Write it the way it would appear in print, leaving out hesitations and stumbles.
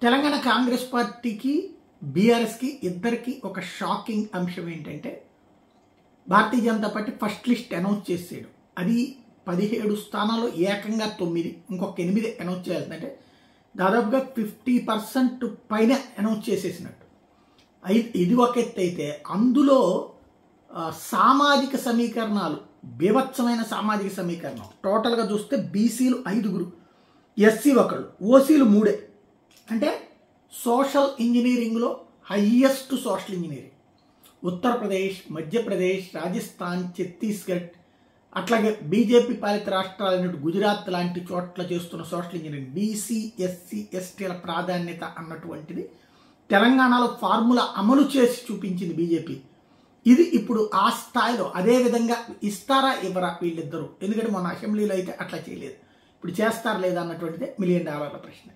తెలంగాణ కాంగ్రెస్ పార్టీకి బీఆర్ఎస్కి ఇద్దరికి ఒక షాకింగ్ అంశం ఏంటంటే Bharatiya Janata party first list announce చేసాడు. అది 17 స్థానాలు ఏకంగా 9, ఇంకొక 8 అనౌన్స్ చేయాలంటే దాదాపుగా 50% పైన అనౌన్స్ చేసేసినట్టు. ఇది ఒక ఎత్తు అయితే అందులో సామాజిక సమీకరణాలు బీభత్సమైన సామాజిక సమీకరణం. టోటల్గా చూస్తే బీసీలు 5, ఎస్సీ 1, ఓసీలు 3. అంటే సోషల్ ఇంజనీరింగ్లో highest social engineering Uttar Pradesh, Madhya Pradesh, Rajasthan, Chhattisgarh, అట్లాగే బీజేపీ పాలిత రాష్ట్రాలైన గుజరాత్ లాంటి చోట్ల చేస్తున్న సోషల్ ఇంజనీరింగ్ బీసీ, ఎస్సీ, ఎస్టీల ప్రాధాన్యత అన్నటువంటిది తెలంగాణలో ఫార్ములా అమలు చేసి చూపించింది బీజేపీ. ఇది ఇప్పుడు ఆ స్థాయిలో అదే విధంగా ఇస్తారా ఇవ్వరా వీళ్ళిద్దరూ? ఎందుకంటే మొన్న అసెంబ్లీలో అయితే అట్లా చేయలేదు, ఇప్పుడు చేస్తారా లేదా అన్నటువంటిదే $1 మిలియన్ ప్రశ్న.